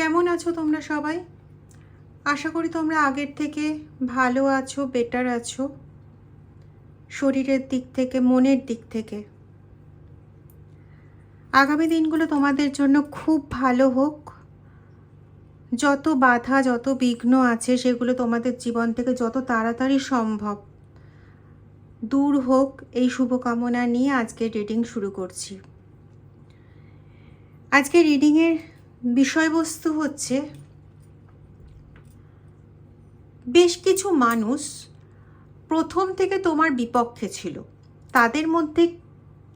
কেমন আছো তোমরা সবাই? আশা করি তোমরা আগের থেকে ভালো আছো, বেটার আছো, শরীরের দিক থেকে, মনের দিক থেকে। আগামী দিনগুলো তোমাদের জন্য খুব ভালো হোক। যত বাধা, যত বিঘ্ন আছে সেগুলো তোমাদের জীবন থেকে যত তাড়াতাড়ি সম্ভব দূর হোক, এই শুভকামনা নিয়ে আজকে রিডিং শুরু করছি। আজকে রিডিংয়ের বিষয়বস্তু হচ্ছে, বেশ কিছু মানুষ প্রথম থেকে তোমার বিপক্ষে ছিল। তাদের মধ্যে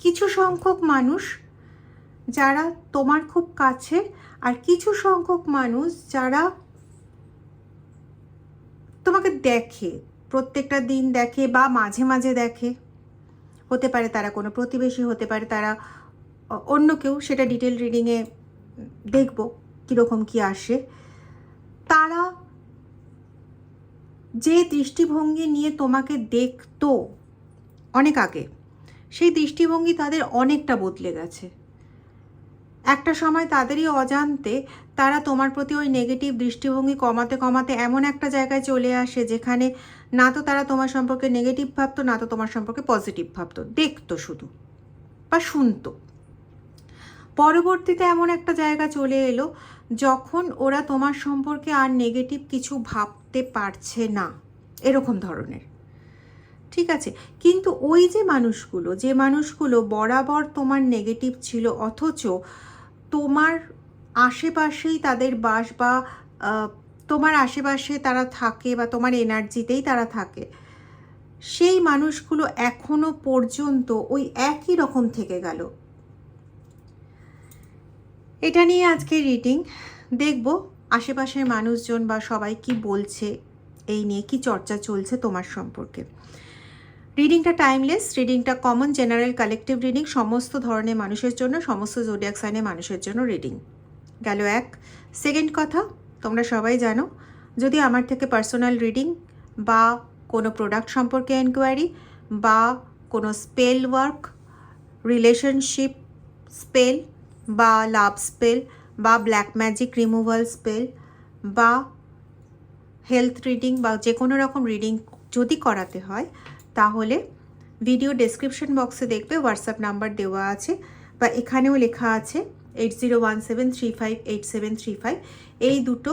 কিছু সংখ্যক মানুষ যারা তোমার খুব কাছে, আর কিছু সংখ্যক মানুষ যারা তোমাকে দেখে, প্রত্যেকটা দিন দেখে বা মাঝে মাঝে দেখে। হতে পারে তারা কোনো প্রতিবেশী, হতে পারে তারা অন্য কেউ, সেটা ডিটেল রিডিংয়ে দেখব কীরকম কী আসে। তারা যে দৃষ্টিভঙ্গি নিয়ে তোমাকে দেখতো অনেক আগে, সেই দৃষ্টিভঙ্গি তাদের অনেকটা বদলে গেছে। একটা সময় তাদেরই অজান্তে তারা তোমার প্রতি ওই নেগেটিভ দৃষ্টিভঙ্গি কমাতে কমাতে এমন একটা জায়গায় চলে আসে যেখানে না তো তারা তোমার সম্পর্কে নেগেটিভ ভাবতো, না তো তোমার সম্পর্কে পজিটিভ ভাবতো, দেখতো শুধু বা শুনতো। পরবর্তীতে এমন একটা জায়গা চলে এলো যখন ওরা তোমার সম্পর্কে আর নেগেটিভ কিছু ভাবতে পারছে না, এরকম ধরনের। ঠিক আছে, কিন্তু ওই যে মানুষগুলো বরাবর তোমার নেগেটিভ ছিল, অথচ তোমার আশেপাশেই তাদের বাস, বা তোমার আশেপাশে তারা থাকে, বা তোমার এনার্জিতেই তারা থাকে, সেই মানুষগুলো এখনো পর্যন্ত ওই একই রকম থেকে গেল। এটা নিয়ে আজকে রিডিং দেখব, আশেপাশের মানুষজন বা সবাই কি বলছে, এই নিয়ে কি চর্চা চলছে তোমার সম্পর্কে। রিডিংটা টাইমলেস, রিডিংটা কমন, জেনারেল, কালেকটিভ রিডিং, সমস্ত ধরনের মানুষের জন্য, সমস্ত জোডিয়াক সাইনের মানুষের জন্য রিডিং গেল এক। সেকেন্ড কথা, তোমরা সবাই জানো, যদি আমার থেকে পার্সোনাল রিডিং বা কোনো প্রোডাক্ট সম্পর্কে এনকোয়ারি বা কোনো স্পেল ওয়ার্ক, রিলেশনশিপ স্পেল বা লাভ স্পেল বা ব্ল্যাক ম্যাজিক রিমুভাল স্পেল বা হেলথ রিডিং বা যে কোনো রকম রিডিং যদি করাতে হয়, তাহলে ভিডিও ডেসক্রিপশন বক্সে দেখবে হোয়াটসঅ্যাপ নাম্বার দেওয়া আছে, বা এখানেও লেখা আছে 8017358735। এই দুটো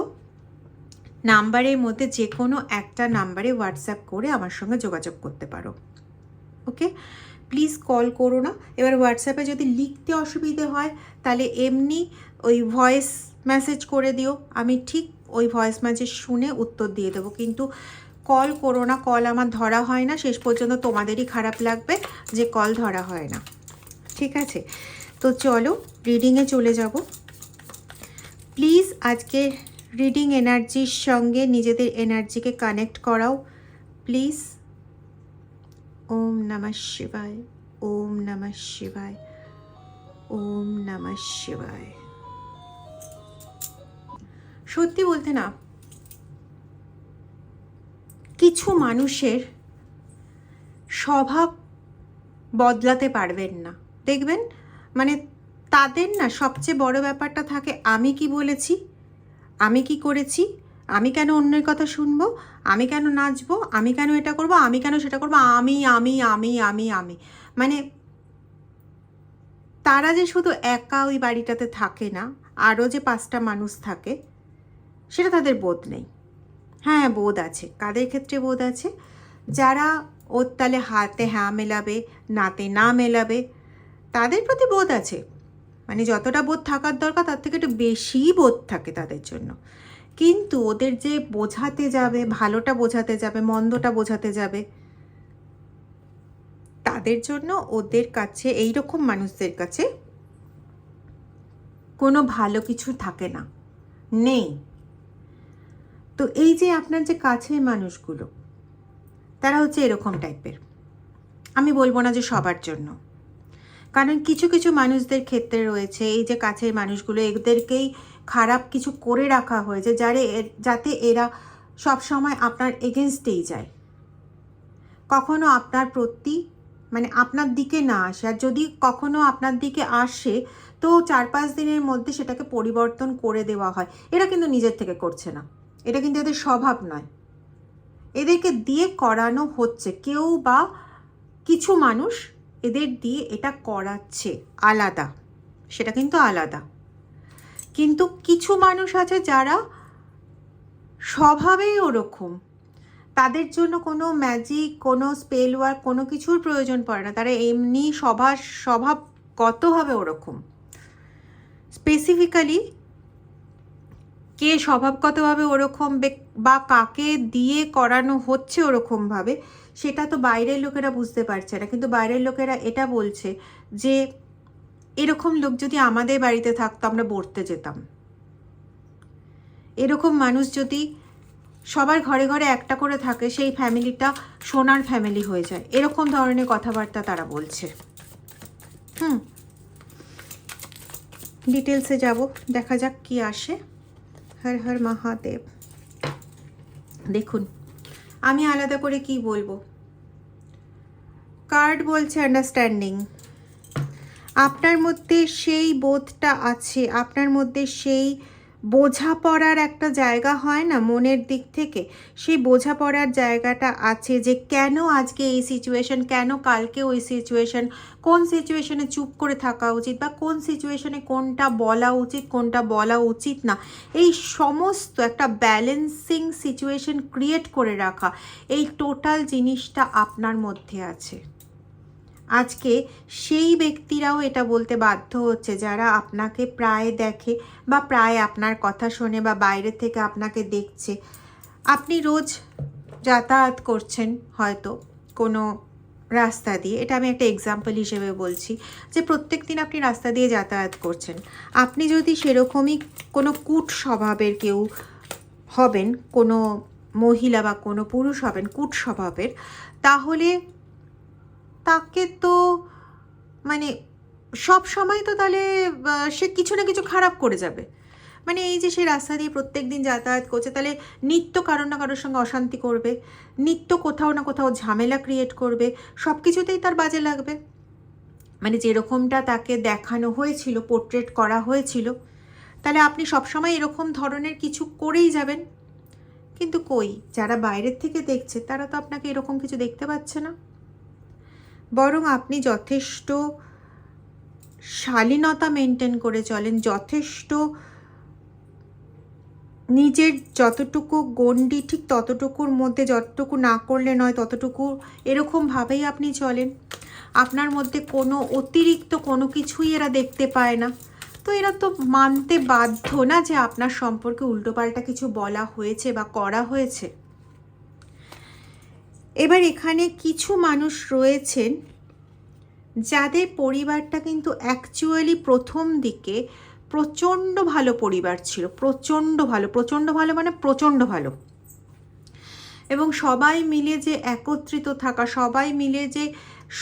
নাম্বারের মধ্যে যে কোনো একটা নাম্বারে হোয়াটসঅ্যাপ করে আমার সঙ্গে যোগাযোগ করতে পারো। ওকে, প্লিজ কল করো না। এবার হোয়াটসঅ্যাপে যদি লিখতে অসুবিধে হয় তাহলে এমনি ওই ভয়েস মেসেজ করে দিও, আমি ঠিক ওই ভয়েস মেসেজ শুনে উত্তর দিয়ে দেবো, কিন্তু কল করো না। কল আমার ধরা হয় না, শেষ পর্যন্ত তোমাদেরই খারাপ লাগবে যে কল ধরা হয় না। ঠিক আছে, তো চলো রিডিংয়ে চলে যাব। প্লিজ আজকে রিডিং এনার্জির সঙ্গে নিজেদের এনার্জিকে কানেক্ট করাও প্লিজ। ওম নমঃ শিবায়, ওম নমঃ শিবায়, ওম নমঃ শিবায়। সত্যি বলতে না, কিছু মানুষের স্বভাব বদলাতে পারবেন না, দেখবেন। মানে তাদের না সবচেয়ে বড় ব্যাপারটা থাকে, আমি কি বলেছি, আমি কি করেছি, আমি কেন অন্যের কথা শুনবো, আমি কেন নাচবো, আমি কেন এটা করব, আমি কেন সেটা করবো, আমি আমি আমি আমি আমি। মানে তারা যে শুধু একা ওই বাড়িটাতে থাকে না, আরও যে 5টা মানুষ থাকে, সেটা তাদের বোধ নেই। হ্যাঁ, বোধ আছে। কাদের ক্ষেত্রে বোধ আছে? যারা ওর তালে হাতে হ্যাঁ মেলাবে, নাতে না মেলাবে, তাদের প্রতি বোধ আছে। মানে যতটা বোধ থাকার দরকার তার থেকে একটু বেশিই বোধ থাকে তাদের জন্য। কিন্তু ওদের যে বোঝাতে যাবে, ভালোটা বোঝাতে যাবে, মন্দটা বোঝাতে যাবে, তাদের জন্য ওদের কাছে, এই রকম মানুষদের কাছে কোনো ভালো কিছু থাকে না, নেই। তো এই যে আপনার যে কাছের মানুষগুলো, তারা হচ্ছে এরকম টাইপের। আমি বলবো না যে সবার জন্য, কারণ কিছু কিছু মানুষদের ক্ষেত্রে রয়েছে এই যে কাছের মানুষগুলো, এদেরকেই খারাপ কিছু করে রাখা হয়েছে যাতে এরা সব সময় আপনার এগেনস্টেই যায়, কখনো আপনার প্রতি মানে আপনার দিকে না আসে। আর যদি কখনো আপনার দিকে আসে তো হয়তো 4-5 দিনের মধ্যে সেটাকে পরিবর্তন করে দেওয়া হয়। এরা কিন্তু নিজের থেকে করছে না, এটা কিন্তু এদের স্বভাব নয়, এদেরকে দিয়ে করানো হচ্ছে। কেউ বা কিছু মানুষ এদের দিয়ে এটা করাচ্ছে, আলাদা, সেটা কিন্তু আলাদা। কিন্তু কিছু মানুষ আছে যারা স্বভাবেই ওরকম, তাদের জন্য কোনো ম্যাজিক, কোনো স্পেল ওয়ার্ক, কোনো কিছুর প্রয়োজন পড়ে না, তারা এমনি স্বভাবগতভাবে ওরকম। স্পেসিফিক্যালি কে স্বভাবগতভাবে ওরকম বা কাকে দিয়ে করানো হচ্ছে ওরকমভাবে, সেটা তো বাইরের লোকেরা বুঝতে পারছে না। কিন্তু বাইরের লোকেরা এটা বলছে যে এরকম লোক যদি আমাদের বাড়িতে থাকতো আমরা বর্তে যেতাম, এরকম মানুষ যদি সবার ঘরে ঘরে একটা করে থাকে, সেই ফ্যামিলিটা সোনার ফ্যামিলি হয়ে যায়, এরকম ধরনের কথাবার্তা তারা বলছে। ডিটেলসে যাব, দেখা যাক কি আসে। হর হর মহাদেব। দেখুন আমি আলাদা করে কি বলবো। কার্ড বলছে আন্ডারস্ট্যান্ডিং, আপনার মধ্যে সেই বোধটা আছে, আপনার মধ্যে সেই বোঝাপড়ার একটা জায়গা হয় না মনের দিক থেকে, সেই বোঝাপড়ার জায়গাটা আছে যে কেন আজকে এই সিচুয়েশন, কেন কালকে ওই সিচুয়েশন, কোন সিচুয়েশনে চুপ করে থাকা উচিত বা কোন সিচুয়েশনে কোনটা বলা উচিত কোনটা বলা উচিত না, এই সমস্ত একটা ব্যালেন্সিং সিচুয়েশন ক্রিয়েট করে রাখা, এই টোটাল জিনিসটা আপনার মধ্যে আছে। আজকে সেই ব্যক্তিরাও এটা বলতে বাধ্য হচ্ছে যারা আপনাকে প্রায় দেখে বা প্রায় আপনার কথা শোনে বা বাইরে থেকে আপনাকে দেখছে। আপনি রোজ যাতায়াত করছেন হয়তো কোনো রাস্তা দিয়ে, এটা আমি একটা এক্সাম্পল হিসেবে বলছি যে প্রত্যেক দিন আপনি রাস্তা দিয়ে যাতায়াত করছেন, আপনি যদি সেরকমই কোনো কূট স্বভাবের কেউ হবেন, কোনো মহিলা বা কোনো পুরুষ হবেন কূট স্বভাবের, তাহলে তাকে তো মানে সব সময় তো তাহলে সে কিছু না কিছু খারাপ করে যাবে। মানে এই যে সে রাস্তা দিয়ে প্রত্যেক দিন যাতায়াত করছে, তাহলে নিত্য কারোর না কারোর সঙ্গে অশান্তি করবে, নিত্য কোথাও না কোথাও ঝামেলা ক্রিয়েট করবে, সব কিছুতেই তার বাজে লাগবে। মানে যেরকমটা তাকে দেখানো হয়েছিল, পোর্ট্রেট করা হয়েছিল, তাহলে আপনি সবসময় এরকম ধরনের কিছু করেই যাবেন। কিন্তু কই, যারা বাইরের থেকে দেখছে তারা তো আপনাকে এরকম কিছু দেখতে পাচ্ছে না, বরং আপনি যথেষ্ট শালীনতা মেনটেন করে চলেন, যথেষ্ট নিজের যতটুকু গণ্ডি ঠিক ততটুকুর মধ্যে, যতটুকু না করলে নয় ততটুকু, এরকমভাবেই আপনি চলেন। আপনার মধ্যে কোনো অতিরিক্ত কোনো কিছুই এরা দেখতে পায় না, তো এরা তো মানতে বাধ্য না যে আপনার সম্পর্কে উল্টোপাল্টা কিছু বলা হয়েছে বা করা হয়েছে। এবার এখানে কিছু মানুষ রয়েছেন যাদের পরিবারটা কিন্তু অ্যাকচুয়ালি প্রথম দিকে প্রচণ্ড ভালো পরিবার ছিল, প্রচণ্ড ভালো মানে প্রচণ্ড ভালো, এবং সবাই মিলে যে একত্রিত থাকা, সবাই মিলে যে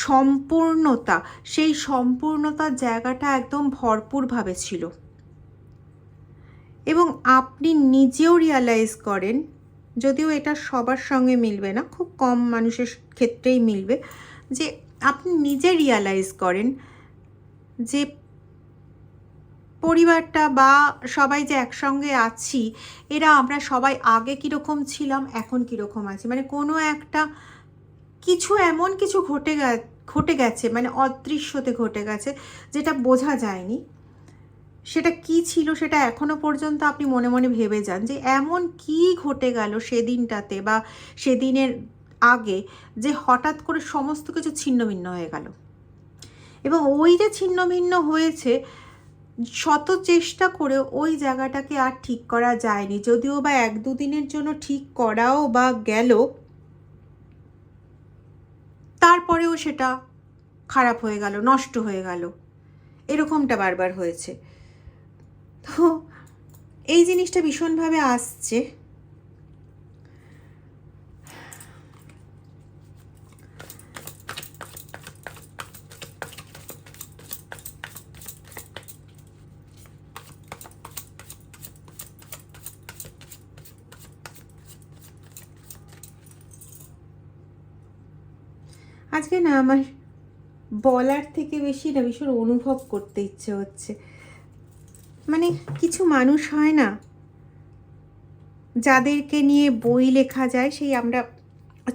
সম্পূর্ণতা, সেই সম্পূর্ণতার জায়গাটা একদম ভরপুরভাবে ছিল। এবং আপনি নিজেও রিয়ালাইজ করেন, যদিও এটা সবার সঙ্গে মিলবে না, খুব কম মানুষের ক্ষেত্রেই মিলবে, যে আপনি নিজে রিয়ালাইজ করেন যে পরিবারটা বা সবাই যে একসঙ্গে আছি, এরা আমরা সবাই আগে কীরকম ছিলাম এখন কীরকম আছি, মানে কোনো একটা কিছু এমন কিছু ঘটে গেছে, মানে অদৃশ্যতে ঘটে গেছে যেটা বোঝা যায়নি, সেটা কি ছিল সেটা এখনো পর্যন্ত আপনি মনে মনে ভেবে যান যে এমন কি ঘটে গেল সেদিনটাতে বা সেদিনের আগে, যে হঠাৎ করে সমস্ত কিছু ছিন্নভিন্ন হয়ে গেল। এবং ওই যে ছিন্নভিন্ন হয়েছে, শত চেষ্টা করে ওই জায়গাটাকে আর ঠিক করা যায়নি, যদিও বা 1-2 দিনের জন্য ঠিক করাও বা গেল, তারপরেও সেটা খারাপ হয়ে গেল, নষ্ট হয়ে গেল, এরকমটা বারবার হয়েছে। তো এই জিনিসটা ভীষণভাবে আসছে। আজকে না আমার বলার থেকে বেশি না ভীষণ অনুভব করতে ইচ্ছে হচ্ছে। মানে কিছু মানুষ হয় না, যাদেরকে নিয়ে বই লেখা যায়, সেই আমরা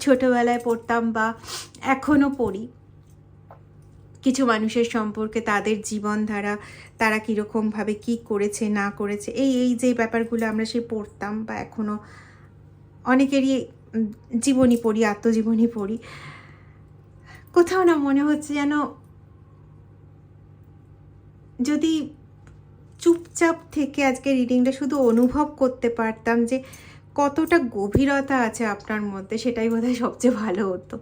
ছোটোবেলায় পড়তাম বা এখনও পড়ি, কিছু মানুষের সম্পর্কে, তাদের জীবনধারা, তারা কীরকমভাবে কী করেছে না করেছে, এই যে ব্যাপারগুলো আমরা সে পড়তাম বা এখনও অনেকেরই জীবনী পড়ি, আত্মজীবনী পড়ি। কোথাও না মনে হচ্ছে যেন যদি চুপচাপ থেকে আজকে রিডিংটা শুধু অনুভব করতে পারতাম যে কতটা গভীরতা আছে আপনার মধ্যে, সেটাই বোধহয় সবচেয়ে ভালো হতো।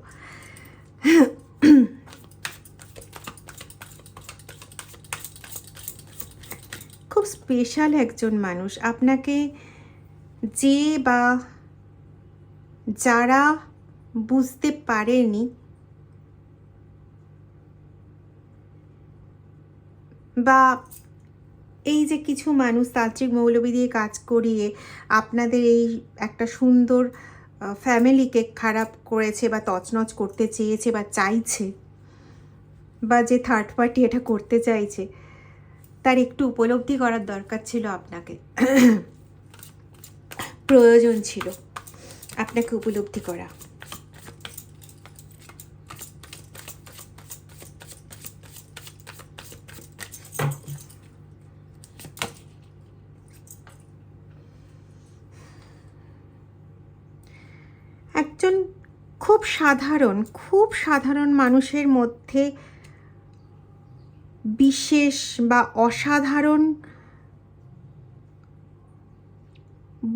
খুব স্পেশাল একজন মানুষ, আপনাকে যে বা যারা বুঝতে পারেনি বা এই যে কিছু মানুষ তান্ত্রিক মৌলবি দিয়ে কাজ করিয়ে আপনাদের এই একটা সুন্দর ফ্যামিলিকে খারাপ করেছে বা তছনছ করতে চেয়েছে বা চাইছে, বা যে থার্ড পার্টি এটা করতে চাইছে, তার একটু উপলব্ধি করার দরকার ছিল আপনাকে, প্রয়োজন ছিল আপনাকে উপলব্ধি করা। একজন খুব সাধারণ মানুষের মধ্যে বিশেষ বা অসাধারণ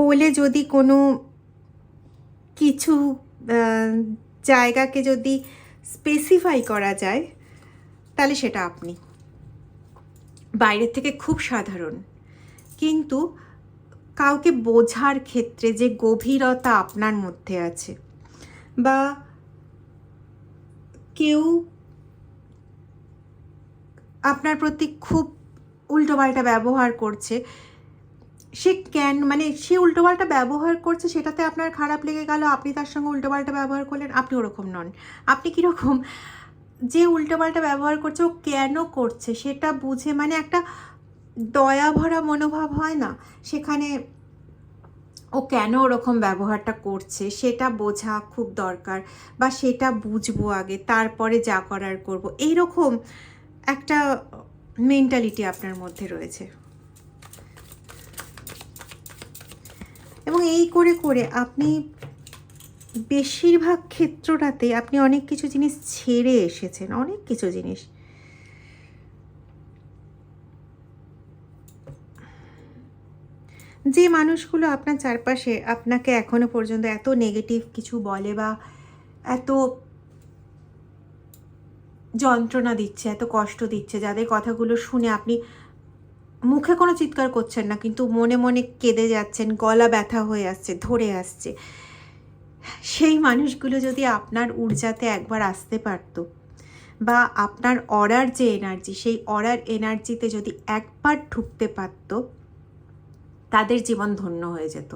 বলে যদি কোনো কিছু জায়গাকে যদি স্পেসিফাই করা যায়, তাহলে সেটা আপনি। বাইরের থেকে খুব সাধারণ, কিন্তু কাউকে বোঝার ক্ষেত্রে যে গভীরতা আপনার মধ্যে আছে, বা কেউ আপনার প্রতি খুব উল্টোপাল্টা ব্যবহার করছে, সে সে উল্টোপাল্টা ব্যবহার করছে, সেটাতে আপনার খারাপ লেগে গেল, আপনি তার সঙ্গে উল্টোপাল্টা ব্যবহার করলেন। আপনি ওরকম নন। আপনি কীরকম, যে উল্টোপাল্টা ব্যবহার করছে ও কেন করছে সেটা বুঝে, একটা দয়া ভরা মনোভাব হয় না, সেখানে ও কেন ওরকম ব্যবহারটা করছে সেটা বোঝা খুব দরকার, বা সেটা বুঝবো আগে, তারপরে যা করার করব, এইরকম একটা মেন্টালিটি আপনার মধ্যে রয়েছে। এবং এই করে করে আপনি বেশিরভাগ ক্ষেত্রটাতে আপনি অনেক কিছু জিনিস ছেড়ে এসেছেন, অনেক কিছু জিনিস। যে মানুষগুলো আপনার চারপাশে আপনাকে এখনো পর্যন্ত এত নেগেটিভ কিছু বলে বা এত যন্ত্রণা দিচ্ছে, এত কষ্ট দিচ্ছে, যাদের কথাগুলো শুনে আপনি মুখে কোনো চিৎকার করছেন না, কিন্তু মনে মনে কেঁদে যাচ্ছেন, গলা ব্যথা হয়ে আসছে, ধরে আসছে, সেই মানুষগুলো যদি আপনার ঊর্জাতে একবার আসতে পারত, বা আপনার অরার যে এনার্জি, সেই অরার এনার্জিতে যদি একবার ঢুকতে পারত, তাদের জীবন ধন্য হয়ে যেত।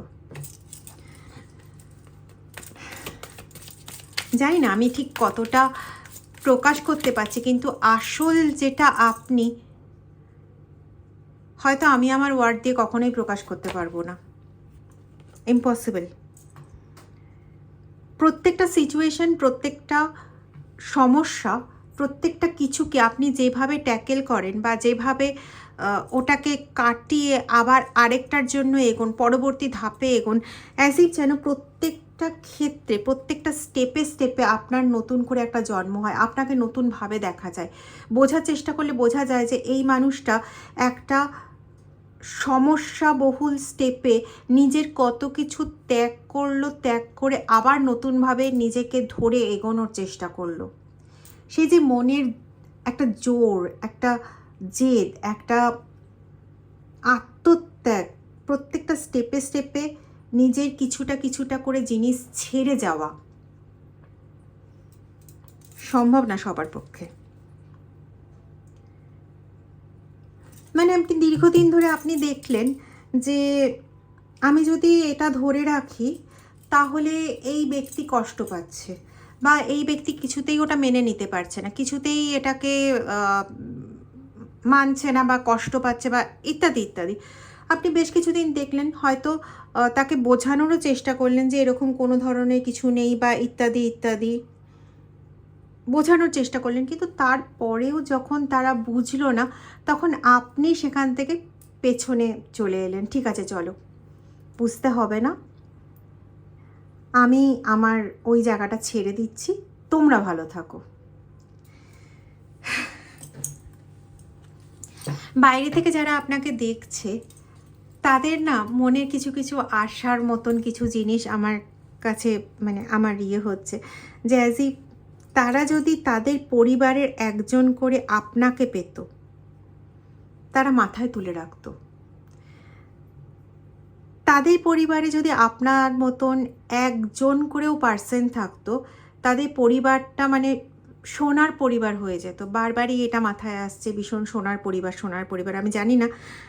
জানি না আমি ঠিক কতটা প্রকাশ করতে পারছি, কিন্তু আসল যেটা আপনি, হয়তো আমি আমার ওয়ার্ড দিয়ে কখনোই প্রকাশ করতে পারবো না, ইম্পসিবল। প্রত্যেকটা সিচুয়েশন, প্রত্যেকটা সমস্যা, প্রত্যেকটা কিছুকে আপনি যেভাবে ট্যাকেল করেন বা যেভাবে ওটাকে কাটিয়ে আবার আরেকটার জন্য এগোন, পরবর্তী ধাপে এগোন, অ্যাজ ইফ যেন প্রত্যেকটা ক্ষেত্রে, প্রত্যেকটা স্টেপে স্টেপে আপনার নতুন করে একটা জন্ম হয়, আপনাকে নতুনভাবে দেখা যায়। বোঝার চেষ্টা করলে বোঝা যায় যে এই মানুষটা একটা সমস্যাবহুল স্টেপে নিজের কত কিছু ত্যাগ করলো, ত্যাগ করে আবার নতুনভাবে নিজেকে ধরে এগোনোর চেষ্টা করলো। সেই যে মনের একটা জোর, একটা জেদ, একটা আত্মত্যাগ, প্রত্যেকটা স্টেপে স্টেপে নিজের কিছুটা কিছুটা করে জিনিস ছেড়ে যাওয়া সম্ভব না সবার পক্ষে। আপনি দীর্ঘদিন ধরে আপনি দেখলেন যে আমি যদি এটা ধরে রাখি তাহলে এই ব্যক্তি কষ্ট পাচ্ছে, বা এই ব্যক্তি কিছুতেই ওটা মেনে নিতে পারছে না, কিছুতেই এটাকে মানছে না বা কষ্ট পাচ্ছে বা ইত্যাদি ইত্যাদি। আপনি বেশ কিছুদিন দেখলেন, হয়তো তাকে বোঝানোরও চেষ্টা করলেন যে এরকম কোনো ধরনের কিছু নেই বা ইত্যাদি ইত্যাদি, বোঝানোর চেষ্টা করলেন, কিন্তু তারপরেও যখন তারা বুঝলো না, তখন আপনি সেখান থেকে পেছনে চলে এলেন। ঠিক আছে, চলো, বুঝতে হবে না, আমি আমার ওই জায়গাটা ছেড়ে দিচ্ছি, তোমরা ভালো থাকো। বাইরে থেকে যারা আপনাকে দেখছে, তাদের না মনের কিছু কিছু আশার মতন কিছু জিনিস আমার কাছে, মানে আমার হচ্ছে যে অ্যাজ ইফ তারা যদি তাদের পরিবারের একজন করে আপনাকে পেত, তারা মাথায় তুলে রাখতো। তাদের পরিবারে যদি আপনার মতন একজন করেও পার্সন থাকতো, তাদের পরিবারটা মানে সোনার পরিবার হয়ে যেত। বারবারই এটা মাথায় আসছে, ভীষণ সোনার পরিবার, সোনার পরিবার। আমি জানি না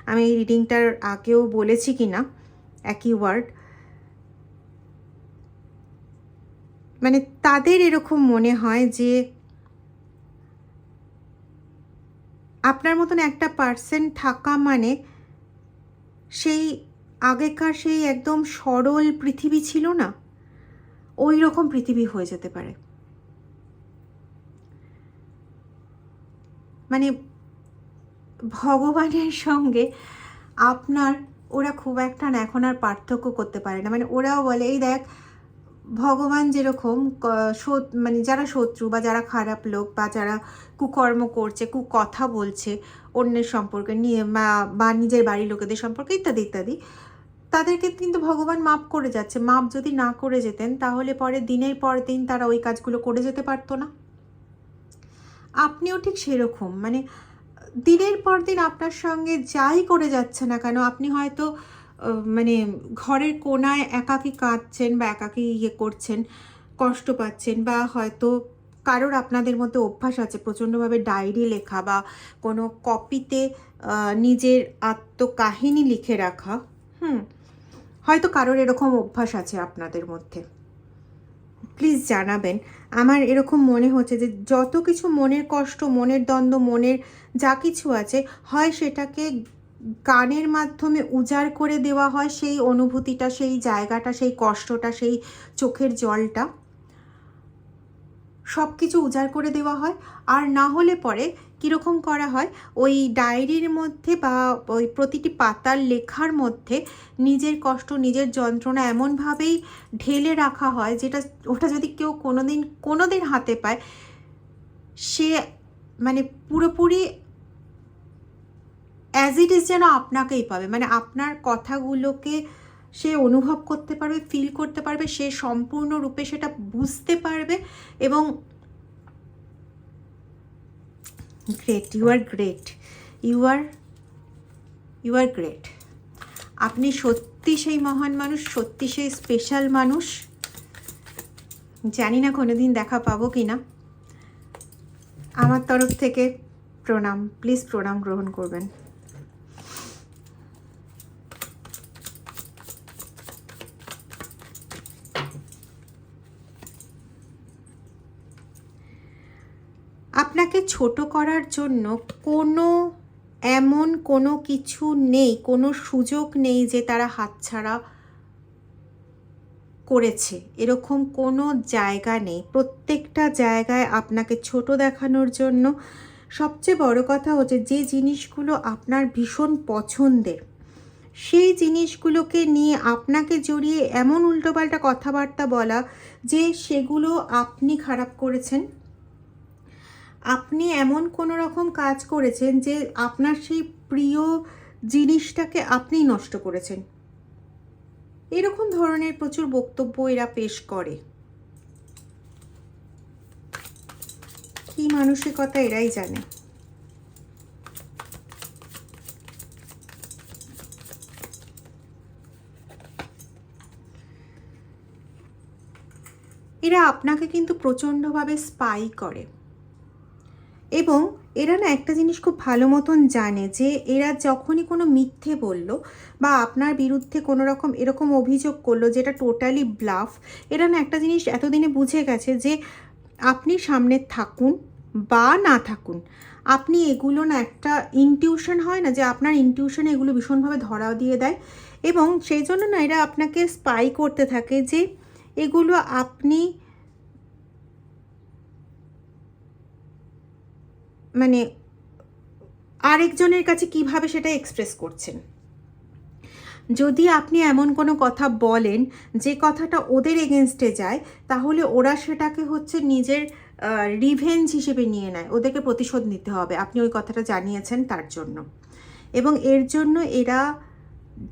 আমি এই রিডিংটার আগেও বলেছি কি না একই ওয়ার্ড, মানে তাদের এরকম মনে হয় যে আপনার মতন একটা পার্সন থাকা মানে সেই আগেকার সেই একদম সরল পৃথিবী ছিল না, ওই রকম পৃথিবী হয়ে যেতে পারে। মানে ভগবানের সঙ্গে আপনার ওরা খুব একটা না এখন আর পার্থক্য করতে পারে না। মানে ওরাও বলে, এই দেখ, ভগবান যেরকম মানে যারা শত্রু বা যারা খারাপ লোক বা যারা কুকর্ম করছে, কুকথা বলছে অন্যের সম্পর্কে নিয়ে বা নিজের বাড়ির লোকেদের সম্পর্কে ইত্যাদি ইত্যাদি, তাদেরকে কিন্তু ভগবান মাপ করে যাচ্ছে। মাপ যদি না করে যেতেন, তাহলে পরে দিনের পর দিন তারা ওই কাজগুলো করে যেতে পারতো না। আপনিও ঠিক সেরকম, মানে দিনের পর দিন আপনার সঙ্গে যাই করে যাচ্ছে না কেন, আপনি হয়তো মানে ঘরের কোনায় একাকী কাঁদছেন বা একাকী করছেন, কষ্ট পাচ্ছেন, বা হয়তো কারোর আপনাদের মধ্যে অভ্যাস আছে প্রচণ্ডভাবে ডায়েরি লেখা বা কোনো কপিতে নিজের আত্মকাহিনী লিখে রাখা। হয়তো কারোর এরকম অভ্যাস আছে আপনাদের মধ্যে। প্লিজ জানাবেন। আমার এরকম মনে হচ্ছে যে যত কিছু মনের কষ্ট, মনের দ্বন্দ্ব, মনের যা কিছু আছে, হয় সেটাকে গানের মাধ্যমে উজাড় করে দেওয়া হয়, সেই অনুভূতিটা, সেই জায়গাটা, সেই কষ্টটা, সেই চোখের জলটা, সব কিছু উজাড় করে দেওয়া হয়। আর না হলে পরে কীরকম করা হয়, ওই ডায়েরির মধ্যে বা ওই প্রতিটি পাতার লেখার মধ্যে নিজের কষ্ট, নিজের যন্ত্রণা এমনভাবেই ঢেলে রাখা হয়, যেটা ওটা যদি কেউ কোনোদিন হাতে পায়, সে মানে পুরোপুরি অ্যাজ ইট ইজ যেন আপনাকেই পাবে। মানে আপনার কথাগুলোকে সে অনুভব করতে পারবে, ফিল করতে পারবে, সে সম্পূর্ণরূপে সেটা বুঝতে পারবে। এবং great, you are great, you are great. আপনি সত্যি সেই মহান মানুষ, সত্যি সেই স্পেশাল মানুষ। জানি না কোনোদিন দেখা পাবো কি না। আমার তরফ থেকে প্রণাম, প্লিজ প্রণাম গ্রহণ করবেন। আপনাকে ছোট করার জন্য এমন কোনো কিছু নেই, কোনো সুযোগ নেই যে তারা হাতছাড়া করেছে, এরকম কোনো জায়গা নেই। প্রত্যেকটা জায়গায় আপনাকে ছোট দেখানোর জন্য। সবচেয়ে বড় কথা হচ্ছে, যে জিনিসগুলো আপনার ভীষণ পছন্দের, সেই জিনিসগুলোকে নিয়ে আপনাকে জড়িয়ে এমন উল্টোপাল্টা কথাবার্তা বলা যে সেগুলো আপনি খারাপ করেছেন, আপনি এমন কোনো রকম কাজ করেছেন যে আপনার সেই প্রিয় জিনিসটাকে আপনি নষ্ট করেছেন। এরকম ধরনের প্রচুর বক্তব্য এরা পেশ করে। কি মানসিকতা এরাই জানে। এরা আপনাকে কিন্তু প্রচণ্ডভাবে স্পাই করে। এবং এরা না একটা জিনিস খুব ভালো মতন জানে যে এরা যখনই কোনো মিথ্যে বলল বা আপনার বিরুদ্ধে কোনো রকম এরকম অভিযোগ করলো যেটা টোটালি ব্লাফ, এরা না একটা জিনিস এতদিনে বুঝে গেছে যে আপনি সামনে থাকুন বা না থাকুন, আপনি এগুলো না, একটা ইনটিউশন হয় না যে আপনার ইনটিউশন এগুলো ভীষণভাবে ধরা দিয়ে দেয়, এবং সেই জন্য না এরা আপনাকে স্পাই করতে থাকে যে এগুলো আপনি মানে আরেকজনের কাছে কিভাবে সেটা এক্সপ্রেস করছেন। যদি আপনি এমন কোনো কথা বলেন যে কথাটা ওদের এগেনস্টে যায়, তাহলে ওরা সেটাকে হচ্ছে নিজের রিভেঞ্জ হিসেবে নিয়ে নেয়, ওদেরকে প্রতিশোধ নিতে হবে আপনি ওই কথাটা জানিয়েছেন তার জন্য। এবং এর জন্য এরা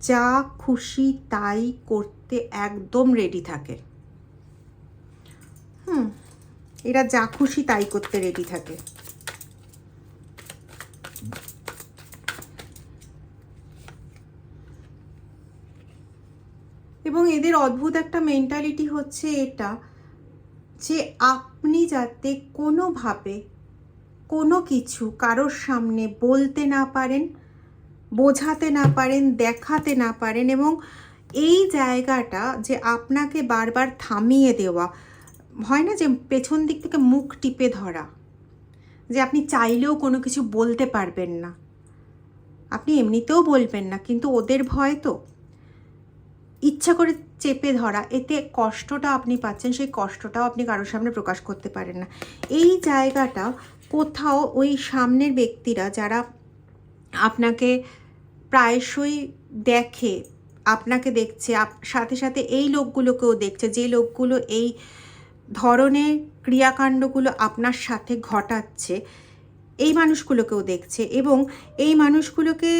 যা খুশি তাই করতে একদম রেডি থাকে। এরা যা খুশি তাই করতে রেডি থাকে। এবং এদের অদ্ভুত একটা মেন্টালিটি হচ্ছে এটা, যে আপনি যাতে কোনোভাবে কোনো কিছু কারোর সামনে বলতে না পারেন, বোঝাতে না পারেন, দেখাতে না পারেন, এবং এই জায়গাটা যে আপনাকে বারবার থামিয়ে দেওয়া হয় না, যে পেছন দিক থেকে মুখ টিপে ধরা, যে আপনি চাইলেও কোনো কিছু বলতে পারবেন না, আপনি এমনিতেও বলবেন না, কিন্তু ওদের ভয় তো ইচ্ছা করে চেপে ধরা, এতে কষ্টটা আপনি পাচ্ছেন, সেই কষ্টটাও আপনি কারোর সামনে প্রকাশ করতে পারেন না। এই জায়গাটা কোথাও ওই সামনের ব্যক্তিরা যারা আপনাকে প্রায়শই দেখে, আপনাকে দেখছে, সাথে সাথে এই লোকগুলোকেও দেখছে, যে লোকগুলো এই ধরনের ক্রিয়াকাণ্ডগুলো আপনার সাথে ঘটাচ্ছে, এই মানুষগুলোকেও দেখছে, এবং এই মানুষগুলোকে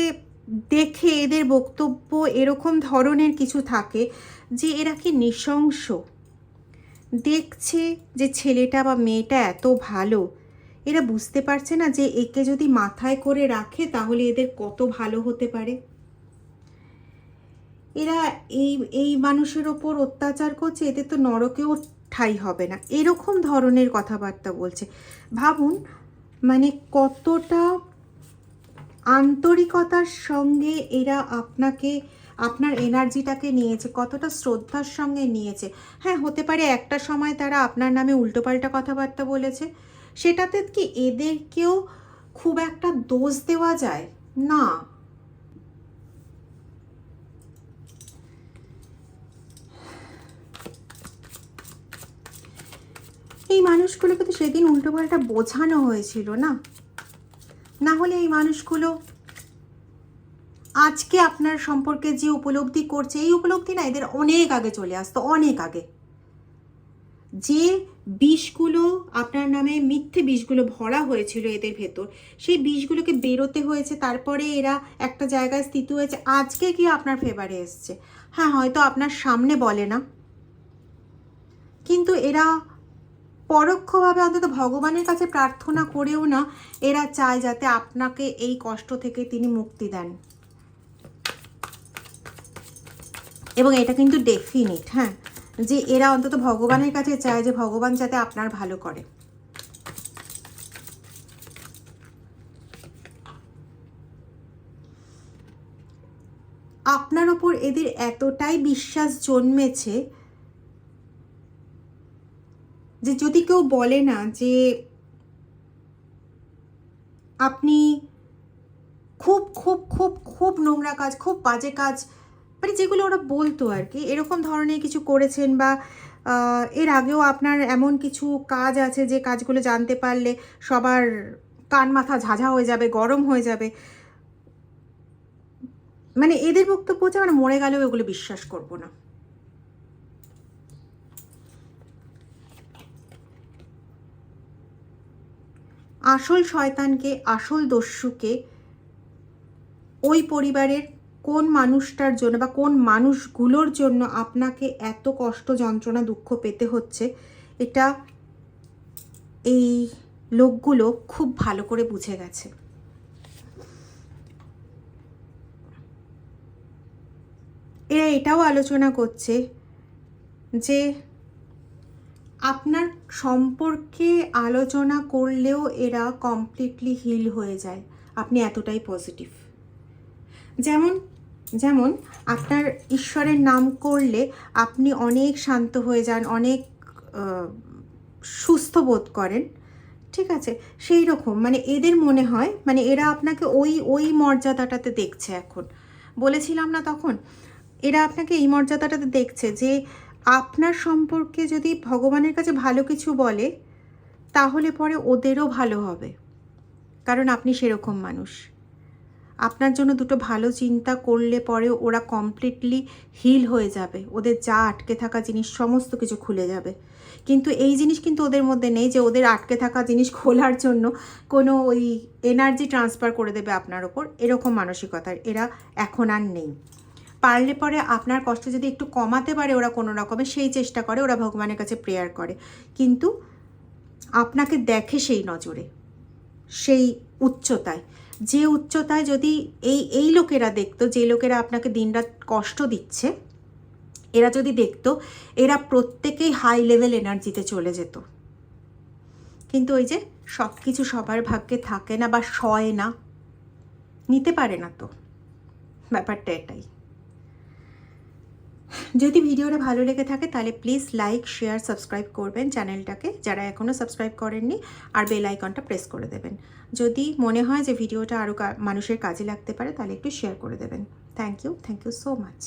দেখে এদের বক্তব্য এরকম ধরনের কিছু থাকে যে এরা কি নৃশংস, দেখছে যে ছেলেটা বা মেয়েটা এত ভালো, এরা বুঝতে পারছে না যে একে যদি মাথায় করে রাখে তাহলে এদের কত ভালো হতে পারে। এরা এই এই মানুষের ওপর অত্যাচার করছে, এদের তো নরকেও ঠাঁই হবে না, এরকম ধরনের কথাবার্তা বলছে। ভাবুন মানে কতটা আন্তরিকতার সঙ্গে এরা আপনাকে, আপনার এনার্জিটাকে নিয়েছে, কতটা শ্রদ্ধার সঙ্গে নিয়েছে। হ্যাঁ, হতে পারে একটা সময় তারা আপনার নামে উল্টোপাল্টা কথাবার্তা বলেছে, সেটাতে কি এদেরকেও খুব একটা দোষ দেওয়া যায় না। এই মানুষগুলোকে তো সেদিন উল্টোপাল্টা বোঝানো হয়েছিল না, না হলে এই মানুষগুলো আজকে আপনার সম্পর্কে যে উপলব্ধি করছে, এই উপলব্ধি না এদের অনেক আগে চলে আসতো, অনেক আগে। যে বিষগুলো আপনার নামে, মিথ্যে বিষগুলো ভরা হয়েছিল এদের ভেতর, সেই বিষগুলোকে বেরোতে হয়েছে, তারপরে এরা একটা জায়গায় স্থিত হয়েছে, আজকে কি আপনার ফেভারে এসছে। হ্যাঁ, হয়তো আপনার সামনে বলে না, কিন্তু এরা পরোক্ষভাবে অন্তত ভগবানের কাছে প্রার্থনা করেও না এরা চায় যাতে আপনাকে এই কষ্ট থেকে তিনি মুক্তি দেন। এবং এটা কিন্তু ডেফিনিট, হ্যাঁ, যে এরা অন্তত ভগবানের কাছে চায় যে ভগবান যাতে আপনার ভালো করে। আপনার ওপর এদের এতটাই বিশ্বাস জন্মেছে যে যদি কেউ বলে না যে আপনি খুব খুব খুব খুব নোংরা কাজ, খুব বাজে কাজ, মানে যেগুলো ওরা বলতো আর কি, এরকম ধরনের কিছু করেছেন, বা এর আগেও আপনার এমন কিছু কাজ আছে যে কাজগুলো জানতে পারলে সবার কান মাথা ঝাঝা হয়ে যাবে, গরম হয়ে যাবে, মানে এদের বক্তব্য হচ্ছে আমরা মরে গেলেও এগুলো বিশ্বাস করব না। আসল শয়তানকে, আসল দস্যুকে ওই পরিবারের কোন মানুষটার জন্য বা কোন মানুষগুলোর জন্য আপনাকে এত কষ্ট, যন্ত্রণা, দুঃখ পেতে হচ্ছে, এটা এই লোকগুলো খুব ভালো করে বুঝে গেছে। এরা এটাও আলোচনা করছে যে আপনার সম্পর্কে আলোচনা করলেও এরা কমপ্লিটলি হিল হয়ে যায়, আপনি এতটাই পজিটিভ। যেমন যেমন আপনার ঈশ্বরের নাম করলে আপনি অনেক শান্ত হয়ে যান, অনেক সুস্থ বোধ করেন, ঠিক আছে, সেই রকম মানে এদের মনে হয় মানে এরা আপনাকে ওই ওই মর্যাদাটাতে দেখছে এখন। বলেছিলাম না তখন, এরা আপনাকে এই মর্যাদাটাতে দেখছে যে আপনার সম্পর্কে যদি ভগবানের কাছে ভালো কিছু বলে তাহলে পরে ওদেরও ভালো হবে, কারণ আপনি সেরকম মানুষ। আপনার জন্য দুটো ভালো চিন্তা করলে পরে ওরা কমপ্লিটলি হিল হয়ে যাবে, ওদের যা আটকে থাকা জিনিস সমস্ত কিছু খুলে যাবে। কিন্তু এই জিনিস কিন্তু ওদের মধ্যে নেই যে ওদের আটকে থাকা জিনিস খোলার জন্য কোনো ওই এনার্জি ট্রান্সফার করে দেবে আপনার ওপর, এরকম মানসিকতার এরা এখন আর নেই। পারলে পরে আপনার কষ্ট যদি একটু কমাতে পারে ওরা কোনো রকমে সেই চেষ্টা করে, ওরা ভগবানের কাছে প্রেয়ার করে, কিন্তু আপনাকে দেখে সেই নজরে, সেই উচ্চতায়। যে উচ্চতায় যদি এই লোকেরা দেখতো, যে লোকেরা আপনাকে দিনরাত কষ্ট দিচ্ছে, এরা যদি দেখতো, এরা প্রত্যেকেই হাই লেভেল এনার্জিতে চলে যেত। কিন্তু ওই যে সব কিছু সবার ভাগ্যে থাকে না বা সয় না, নিতে পারে না, তো ব্যাপারটা এটাই। যদি ভিডিওটা ভালো লেগে থাকে তাহলে প্লিজ লাইক, শেয়ার, সাবস্ক্রাইব করবেন চ্যানেলটাকে যারা এখনও সাবস্ক্রাইব করেননি, আর বেল আইকনটা প্রেস করে দেবেন। যদি মনে হয় যে ভিডিওটা আরও মানুষের কাজে লাগতে পারে তাহলে একটু শেয়ার করে দেবেন। Thank you so much.